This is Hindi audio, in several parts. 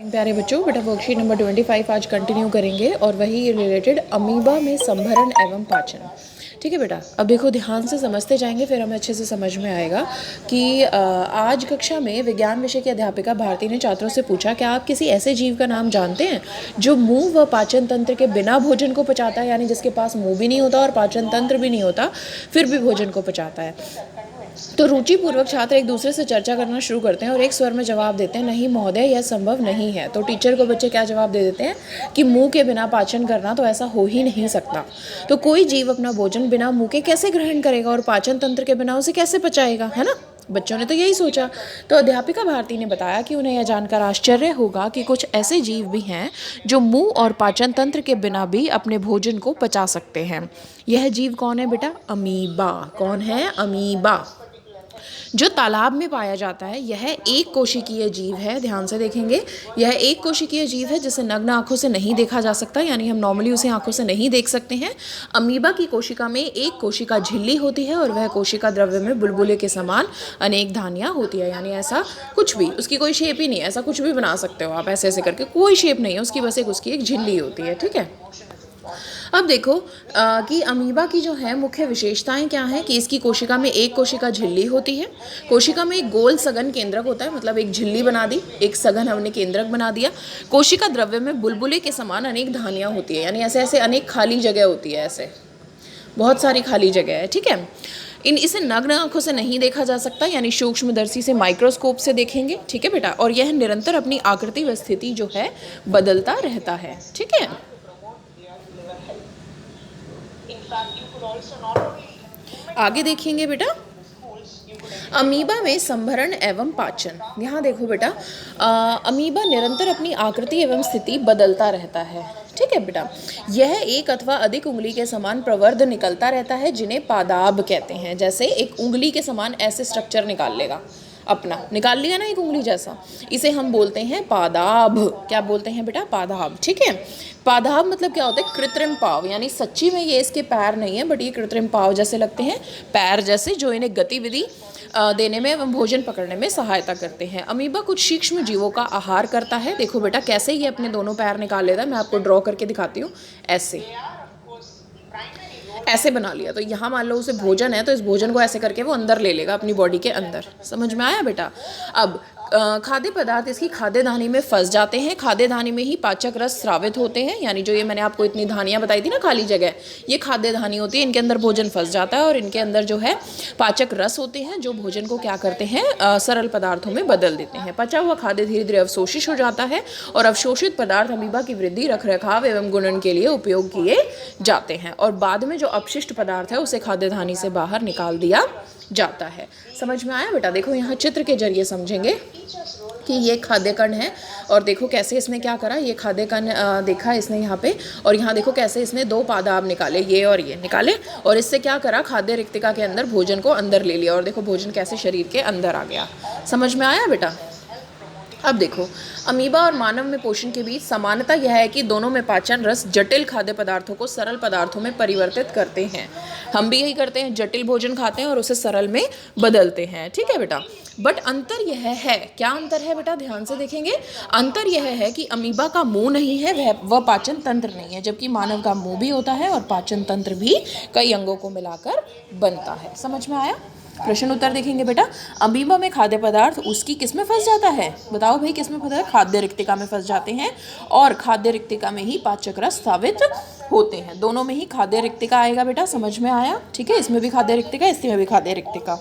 प्यारे बच्चों, बेटा वर्कशीट नंबर 25 आज कंटिन्यू करेंगे और वही रिलेटेड अमीबा में संभरण एवं पाचन। ठीक है बेटा, अब देखो ध्यान से समझते जाएंगे, फिर हमें अच्छे से समझ में आएगा कि आज कक्षा में विज्ञान विषय की अध्यापिका भारती ने छात्रों से पूछा कि आप किसी ऐसे जीव का नाम जानते हैं जो मुंह व पाचन तंत्र के बिना भोजन को पचाता है, यानी जिसके पास मुंह भी नहीं होता और पाचन तंत्र भी नहीं होता, फिर भी भोजन को पचाता है। तो रुचिपूर्वक छात्र एक दूसरे से चर्चा करना शुरू करते हैं और एक स्वर में जवाब देते हैं, नहीं महोदय, यह संभव नहीं है। तो टीचर को बच्चे क्या जवाब दे देते हैं कि मुंह के बिना पाचन करना तो ऐसा हो ही नहीं सकता। तो कोई जीव अपना भोजन बिना मुंह के कैसे ग्रहण करेगा और पाचन तंत्र के बिना उसे कैसे पचाएगा, है ना। बच्चों ने तो यही सोचा। तो अध्यापिका भारती ने बताया कि उन्हें यह जानकर आश्चर्य होगा कि कुछ ऐसे जीव भी हैं जो मुंह और पाचन तंत्र के बिना भी अपने भोजन को पचा सकते हैं। यह जीव कौन है बेटा? अमीबा। कौन है? अमीबा, जो तालाब में पाया जाता है। यह एक कोशिकीय जीव है। ध्यान से देखेंगे, यह एक कोशिकीय जीव है जिसे नग्न आंखों से नहीं देखा जा सकता, यानी हम नॉर्मली उसे आंखों से नहीं देख सकते हैं। अमीबा की कोशिका में एक कोशिका झिल्ली होती है और वह कोशिका द्रव्य में बुलबुले के समान अनेक धानियाँ होती है, यानी ऐसा कुछ भी, उसकी कोई शेप ही नहीं है, ऐसा कुछ भी बना सकते हो आप ऐसे ऐसे करके, कोई शेप नहीं है उसकी, बस उसकी एक झिल्ली होती है। ठीक है, अब देखो कि अमीबा की जो है मुख्य विशेषताएं क्या हैं कि इसकी कोशिका में एक कोशिका झिल्ली होती है। कोशिका में एक गोल सघन केंद्रक होता है, मतलब एक झिल्ली बना दी, एक सघन हमने केंद्रक बना दिया। कोशिका द्रव्य में बुलबुले के समान अनेक धानियाँ होती है, यानी ऐसे ऐसे अनेक खाली जगह होती है, ऐसे बहुत सारी खाली जगह है। ठीक है, इसे नग्न आंखों से नहीं देखा जा सकता, यानी सूक्ष्मदर्शी से माइक्रोस्कोप से देखेंगे। ठीक है बेटा, और यह निरंतर अपनी आकृति व स्थिति जो है बदलता रहता है। ठीक है, आगे देखेंगे बेटा अमीबा में संभरण एवं पाचन। यहाँ देखो बेटा, अमीबा निरंतर अपनी आकृति एवं स्थिति बदलता रहता है। ठीक है बेटा, यह एक अथवा अधिक उंगली के समान प्रवर्ध निकलता रहता है, जिन्हें पादाब कहते हैं। जैसे एक उंगली के समान ऐसे स्ट्रक्चर निकाल लेगा, अपना निकाल लिया ना एक उंगली जैसा, इसे हम बोलते हैं पादाब। क्या बोलते हैं बेटा? पादाब। ठीक है, पादाब मतलब क्या होता है? कृत्रिम पाव, यानी सच्ची में ये इसके पैर नहीं है, बट ये कृत्रिम पाव जैसे लगते हैं, पैर जैसे, जो इन्हें गतिविधि देने में एवं भोजन पकड़ने में सहायता करते हैं। अमीबा कुछ सूक्ष्म जीवों का आहार करता है। देखो बेटा कैसे ये अपने दोनों पैर निकाल लेता है, मैं आपको ड्रॉ करके दिखाती हूँ। ऐसे बना लिया, तो यहाँ मान लो उसे भोजन है, तो इस भोजन को ऐसे करके वो अंदर ले लेगा अपनी बॉडी के अंदर। समझ में आया बेटा? अब खाद्य पदार्थ इसकी खाद्य धानी में फंस जाते हैं। खाद्य धानी में ही पाचक रस स्रावित होते हैं, यानी जो ये मैंने आपको इतनी धानियाँ बताई थी ना खाली जगह, ये खाद्य धानी होती है, इनके अंदर भोजन फंस जाता है और इनके अंदर जो है पाचक रस होते हैं, जो भोजन को क्या करते हैं? सरल पदार्थों में बदल देते हैं। पचा हुआ खाद्य धीरे धीरे अवशोषित हो जाता है और अवशोषित पदार्थ अमीबा की वृद्धि, रखरखाव एवं गुणन के लिए उपयोग किए जाते हैं और बाद में जो अपशिष्ट पदार्थ है उसे खाद्य धानी से बाहर निकाल दिया जाता है। समझ में आया बेटा? देखो यहाँ चित्र के जरिए समझेंगे कि ये खाद्य कण है और देखो कैसे इसने क्या करा, ये खाद्य कण देखा इसने यहाँ पे, और यहाँ देखो कैसे इसने दो पादाब निकाले, ये और ये निकाले, और इससे क्या करा? खाद्य रिक्तिका के अंदर भोजन को अंदर ले लिया और देखो भोजन कैसे शरीर के अंदर आ गया। समझ में आया बेटा? अब देखो अमीबा और मानव में पोषण के बीच समानता यह है कि दोनों में पाचन रस जटिल खाद्य पदार्थों को सरल पदार्थों में परिवर्तित करते हैं। हम भी यही करते हैं, जटिल भोजन खाते हैं और उसे सरल में बदलते हैं। ठीक है बेटा, बट अंतर यह है, क्या अंतर है बेटा? ध्यान से देखेंगे। अंतर यह है कि अमीबा का मुंह नहीं है, वह पाचन तंत्र नहीं है, जबकि मानव का मुंह भी होता है और पाचन तंत्र भी कई अंगों को मिलाकर बनता है। समझ में आया? प्रश्न उत्तर देखेंगे बेटा। अमीबा में खाद्य पदार्थ उसकी किस में फंस जाता है? बताओ भाई, किस में फंसा है? खाद्य रिक्तिका में फंस जाते हैं और खाद्य रिक्तिका में ही पाचक रस स्रावित होते हैं। दोनों में ही खाद्य रिक्तिका आएगा बेटा। समझ में आया? ठीक है, इसमें भी खाद्य रिक्तिका, इसमें भी खाद्य रिक्तिका,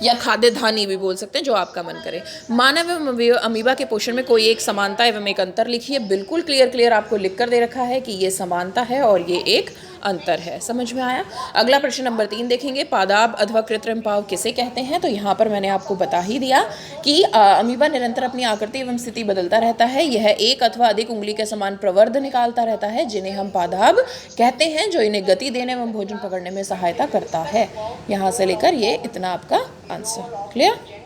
या खाद्य धानी भी बोल सकते हैं, जो आपका मन करे। मानव एवं अमीबा के पोषण में कोई एक समानता एवं एक अंतर लिखिए। बिल्कुल क्लियर आपको लिख कर दे रखा है कि ये समानता है और ये एक अंतर है। समझ में आया? अगला प्रश्न नंबर 3 देखेंगे। पादाब अथवा कृत्रिम पाव किसे कहते हैं? तो यहाँ पर मैंने आपको बता ही दिया कि अमीबा निरंतर अपनी आकृति एवं स्थिति बदलता रहता है। यह एक अथवा अधिक उंगली के समान प्रवर्ध निकालता रहता है, जिन्हें हम पादाब कहते हैं, जो इन्हें गति देने एवं भोजन पकड़ने में सहायता करता है। यहाँ से लेकर ये इतना आपका आंसर। क्लियर?